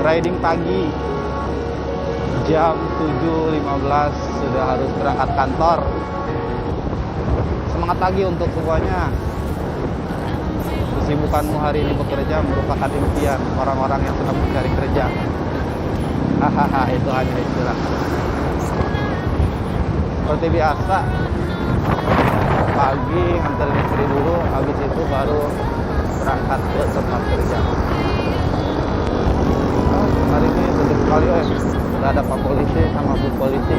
riding pagi jam 7.15 sudah harus berangkat kantor. Semangat pagi untuk semuanya. Kesibukanmu hari ini bekerja merupakan impian orang-orang yang sedang mencari kerja. Hahaha, itu hanya istilah. Seperti biasa, pagi nganterin istri dulu, habis itu baru berangkat ke tempat kerja. Hari ini sedih sekali, udah ada Pak Polisi sama Bu Polisi.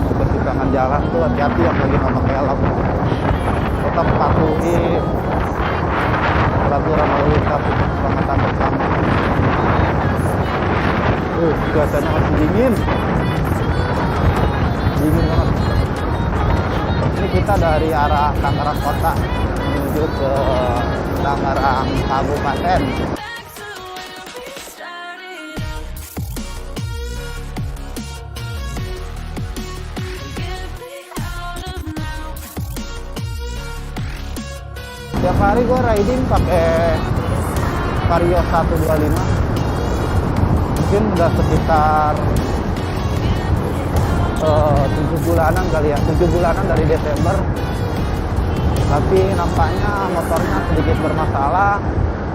Persimpangan jalan tuh hati-hati yang lagi nggak pakai helm. Tetap patuhi peraturan lalu lintas keselamatan bersama. Cuacanya masih dingin banget. Ini kita dari arah Tangerang Kota menuju ke Tangerang Kabupaten. Tiap hari gue riding pakai Vario 125. Mungkin udah sekitar 7 bulanan kali ya, 7 bulanan dari Desember. Tapi nampaknya motornya sedikit bermasalah.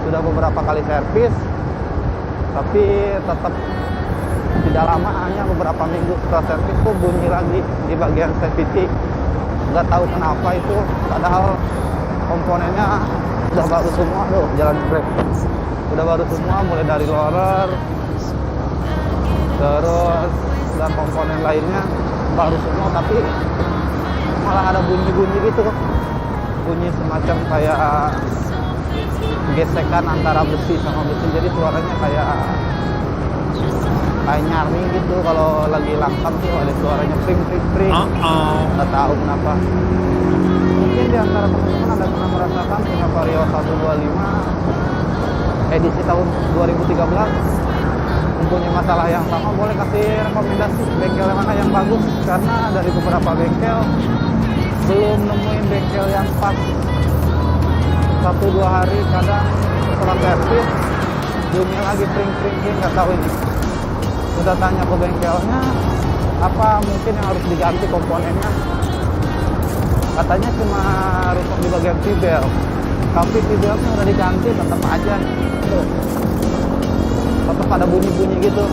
Sudah beberapa kali servis, tapi tetap tidak lama, hanya beberapa minggu setelah servis tuh bunyi lagi di bagian safety. Nggak tahu kenapa itu, padahal komponennya udah baru semua. Jalan brake udah baru semua, mulai dari roller terus dan komponen lainnya baru semua, tapi malah ada bunyi-bunyi gitu, bunyi semacam kayak gesekan antara besi sama besi, jadi suaranya kayak nyaring gitu. Kalau lagi langkap tuh ada suaranya pring. Nggak tahu kenapa. Mungkin di antara teman-teman ada pernah merasakan punya Vario 125 edisi tahun 2013 mempunyai masalah yang sama. Boleh kasih rekomendasi bengkel yang mana yang bagus, karena dari beberapa bengkel belum nemuin bengkel yang pas. 1-2 hari kadang setelah servis bunyi lagi pring, nggak tahu ini. Sudah tanya ke bengkelnya apa mungkin yang harus diganti komponennya, katanya cuma rusak di bagian tibel, tapi tibelnya udah diganti tetap aja tuh, tetap ada bunyi-bunyi gitu.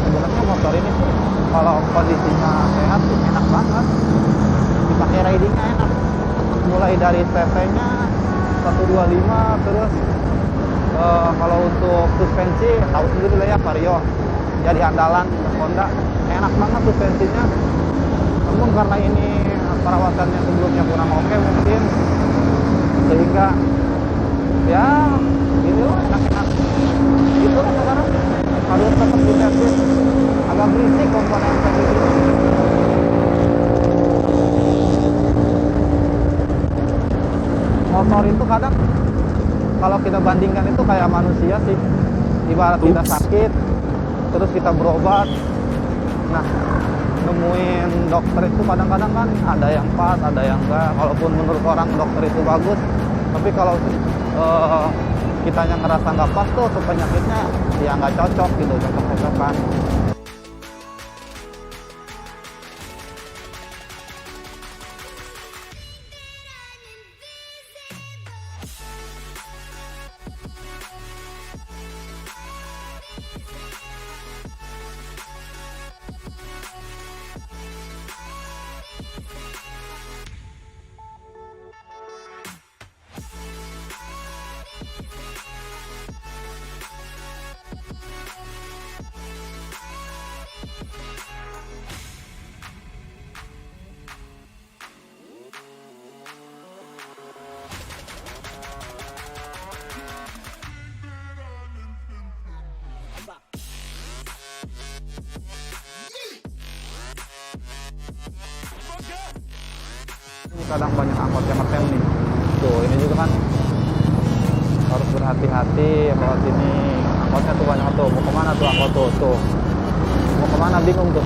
Sebenarnya motor ini kalau kondisinya sehat enak banget dipakai, ridingnya enak, mulai dari cc-nya 125. Terus kalau untuk suspensi tahu sendiri lah ya, Vario jadi andalan Honda, enak banget suspensinya. Namun karena ini perawatannya sebelumnya kurang oke mungkin, sehingga ya ini loh enak-enak gitu loh. Sekarang harus tetap diservis, agak berisik komponen kayak gini. Motor itu kadang kalau kita bandingkan itu kayak manusia sih, ibarat kita sakit terus kita berobat. Nah, nemuin dokter itu kadang-kadang kan ada yang pas, ada yang enggak. Walaupun menurut orang dokter itu bagus, tapi kalau kitanya ngerasa nggak pas tuh penyakitnya, ya nggak cocok gitu, cocok-cocokan. Ini kadang banyak angkot yang ngetem nih. Tuh, ini juga kan harus berhati-hati lewat sini. Angkotnya tuh banyak tuh. Mau kemana tuh angkot tuh? Mau kemana bingung tuh.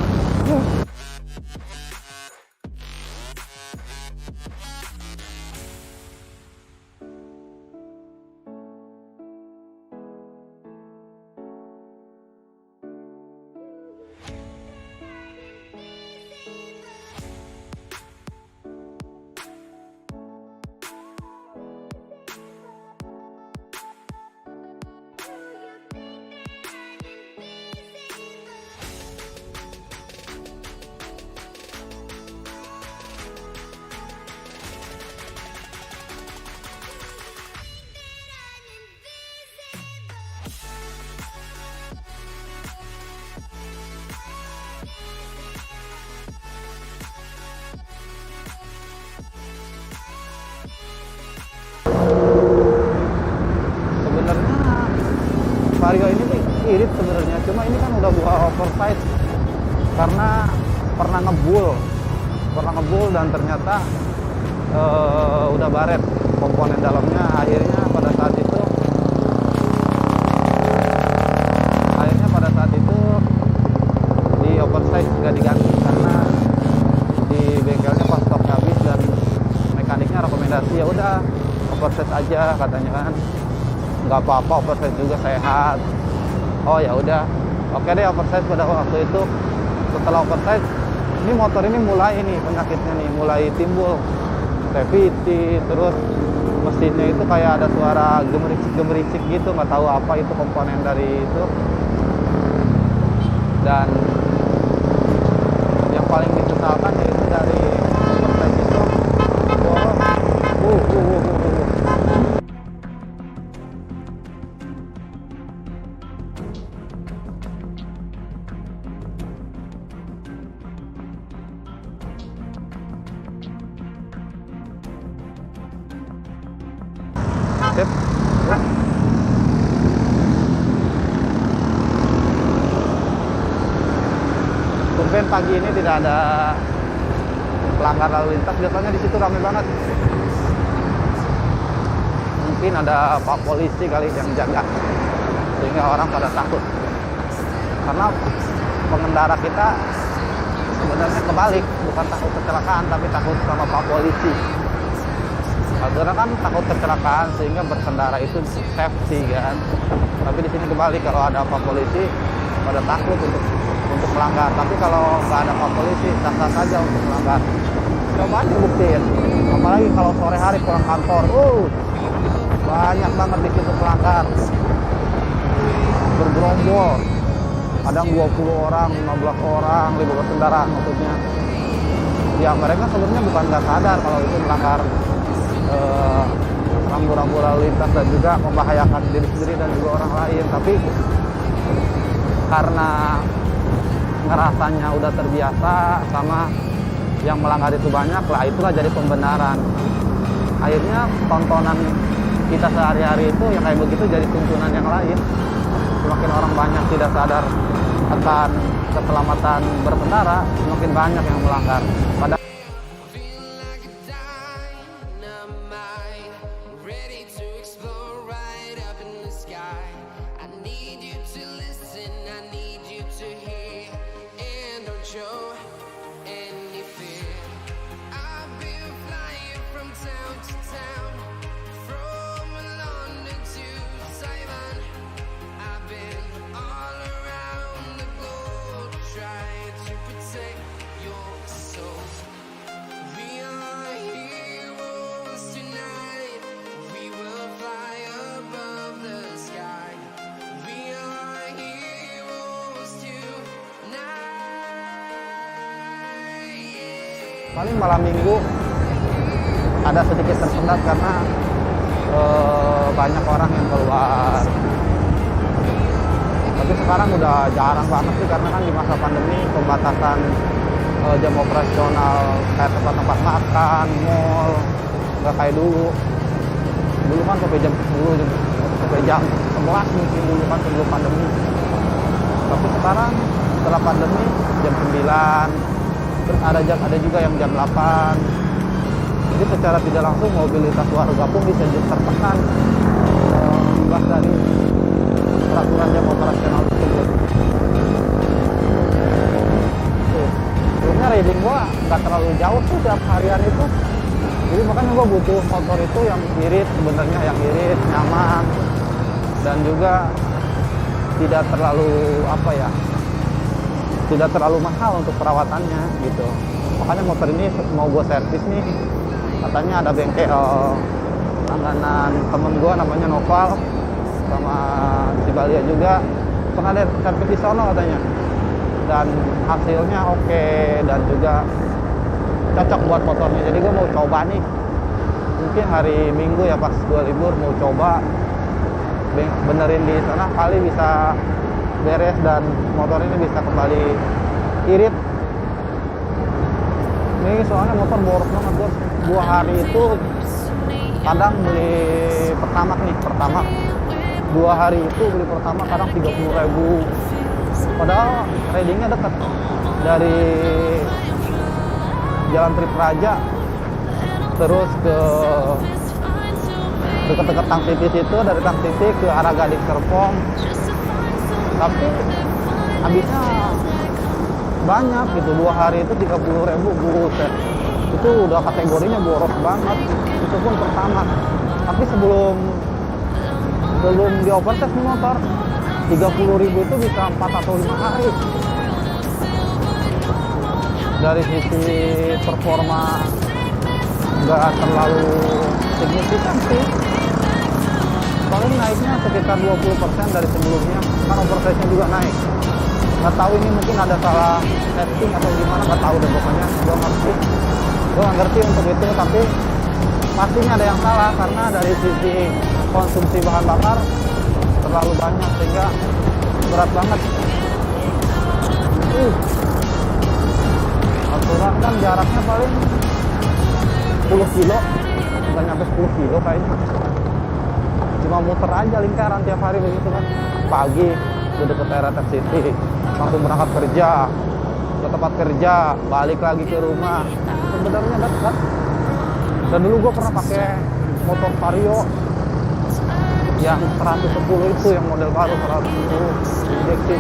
Vario ini tuh irit sebenarnya, cuma ini kan udah buka oversize karena pernah ngebul dan ternyata udah baret komponen dalamnya. Akhirnya pada saat itu di oversize nggak diganti karena di bengkelnya pas stok habis dan mekaniknya rekomendasi ya udah oversize aja katanya kan. Nggak apa-apa, oversize juga sehat. Oh ya udah, oke deh oversize. Pada waktu itu setelah oversize, ini motor ini mulai penyakitnya mulai timbul reviti, terus mesinnya itu kayak ada suara gemericik gitu, nggak tahu apa itu komponen dari itu. Dan yang paling disesalkan yaitu dari oversize itu boros. Sip. Tumben pagi ini tidak ada pelanggar lalu lintas. Biasanya di situ ramai banget. Mungkin ada Pak Polisi kali yang jaga, sehingga orang pada takut. Karena pengendara kita sebenarnya kebalik, bukan takut kecelakaan, tapi takut sama Pak Polisi. Karena kan takut kecelakaan sehingga berkendara itu safety kan. Tapi di sini kebalik, kalau ada Pak Polisi pada takut untuk melanggar. Tapi kalau nggak ada Pak Polisi, sah-sah saja untuk melanggar. Coba aja buktiin. Apalagi kalau sore hari pulang kantor, banyak banget di situ pelanggar. Bergerombol. Kadang 20 orang, 15 orang, 15 kendaraan maksudnya. Ya mereka sebenarnya bukan nggak sadar kalau itu melanggar rambu-rambu lalu lintas dan juga membahayakan diri sendiri dan juga orang lain. Tapi karena ngerasanya udah terbiasa sama yang melanggar itu banyak lah, itulah jadi pembenaran. Akhirnya tontonan kita sehari-hari itu yang kayak begitu jadi tuntunan yang lain. Semakin orang banyak tidak sadar akan keselamatan berkendara, semakin banyak yang melanggar. Padahal paling malam minggu ada sedikit tersendat karena banyak orang yang keluar. Tapi sekarang udah jarang banget sih, karena kan di masa pandemi pembatasan jam operasional kayak tempat-tempat makan, mall, nggak kayak dulu. Dulu kan sampai jam 10, sampai jam 11 mungkin dulu kan sebelum pandemi. Tapi sekarang setelah pandemi jam 9, terus ada juga yang jam 8. Jadi secara tidak langsung mobilitas warga pun bisa tertekan. imbas dari peraturan jam operasional tersebut. Sebelumnya riding gua nggak terlalu jauh tuh tiap harian itu, jadi makanya gua butuh motor itu yang irit, sebenarnya yang irit, nyaman, dan juga tidak terlalu tidak terlalu mahal untuk perawatannya gitu. Makanya motor ini mau gue servis nih, katanya ada bengkel langganan temen gue namanya Noval sama si Balia juga, pernah ada servis di sono katanya, dan hasilnya oke, dan juga cocok buat motornya. Jadi gue mau coba nih, mungkin hari Minggu ya pas gue libur mau coba benerin di sana, kali bisa beres dan motor ini bisa kembali irit. Ini soalnya motor boros banget, gue 2 hari itu kadang beli pertamax 2 hari itu beli pertamax kadang 30.000, padahal ridingnya dekat dari Jalan Tripraja terus ke dekat-dekat Tang Siti situ, dari Tang Siti ke arah Gading Serpong, tapi habisnya banyak gitu. 2 hari itu 30.000, buset, itu udah kategorinya boros banget, itu pun pertama. Tapi sebelum dioperasi motor 30.000 itu bisa 4 atau 5 hari. Dari sisi performa nggak terlalu signifikan sih, paling naiknya sekitar 20% dari sebelumnya, kan oversize-nya juga naik. Nggak tahu ini mungkin ada salah setting atau gimana, nggak tahu deh pokoknya. Gue nggak ngerti untuk itu, tapi pastinya ada yang salah karena dari sisi konsumsi bahan bakar terlalu banyak sehingga berat banget. Aturan kan jaraknya paling 10 kilo, nggak nyampe 10 kilo kayaknya. Cuma muter aja lingkaran tiap hari begitu kan. Pagi udah deket RT City, langsung berangkat kerja, ke tempat kerja, balik lagi ke rumah. Sebenarnya dekat. Dan dulu gue pernah pakai motor Vario yang 110 itu, yang model baru 110 injeksi.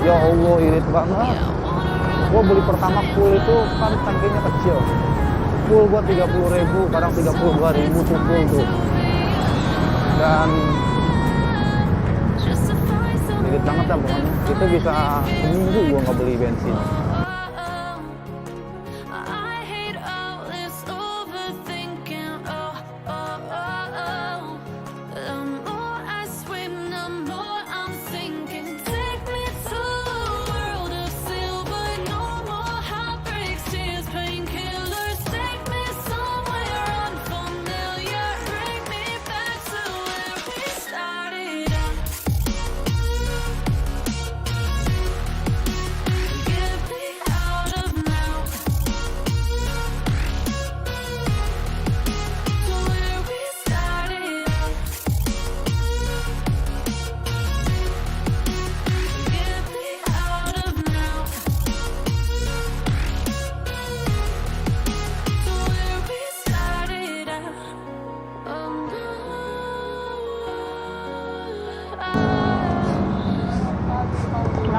Ya Allah, irit banget. Gue beli pertama full itu kan tangkinya kecil. Full gue 30.000, kadang 32.000 tuh full tuh. Dan irit banget ya pokoknya. Itu bisa seminggu gue nggak beli bensin.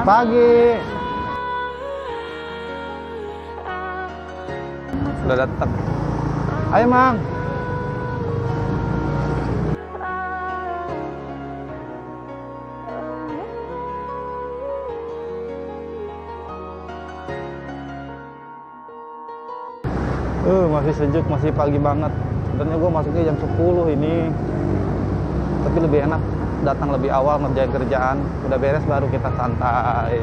Pagi. Udah datang. Ayo, Mang. Masih sejuk, masih pagi banget. Sebenarnya gue masuknya jam 10 ini. Tapi lebih enak datang lebih awal, ngerjain kerjaan, udah beres baru kita santai.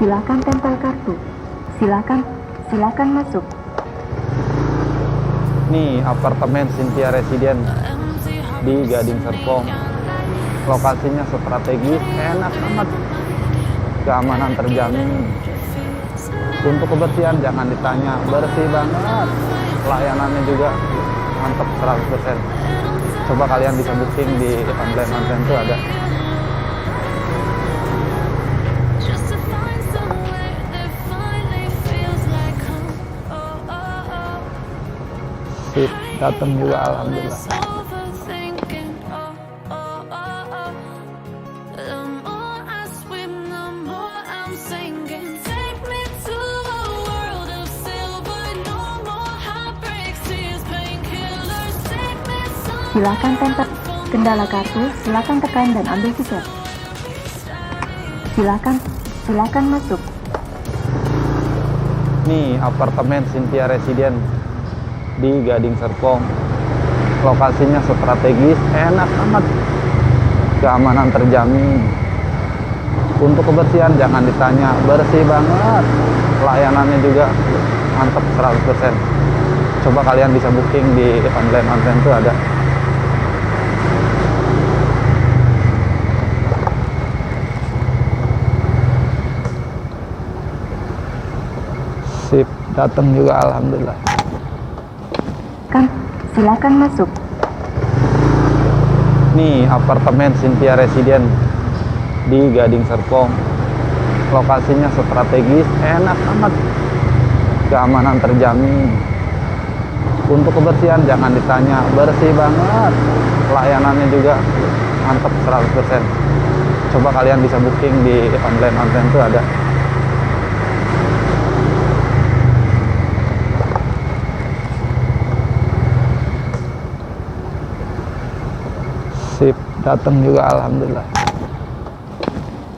Silakan tempel kartu. Silakan masuk. Nih apartemen Cynthia Resident di Gading Serpong. Lokasinya strategis, enak banget. Keamanan terjamin. Untuk kebersihan jangan ditanya, bersih banget. Layanannya juga mantap 100%. Coba kalian bisa booking di online tuh ada. datang juga alhamdulillah. Silakan tempel kendala kartu, silakan tekan dan ambil tiket. Silakan masuk. Nih apartemen Cynthia Residence di Gading Serpong. Lokasinya strategis, enak amat, keamanan terjamin. Untuk kebersihan jangan ditanya, bersih banget. Pelayanannya juga mantap 100%. Coba kalian bisa booking di online tuh ada. Sip, datang juga alhamdulillah. Silakan masuk. Nih apartemen Cynthia Residence di Gading Serpong. Lokasinya strategis, enak amat, keamanan terjamin. Untuk kebersihan jangan ditanya, bersih banget. Pelayanannya juga mantap 100%. Coba kalian bisa booking di online tuh ada. Sip, datang juga alhamdulillah.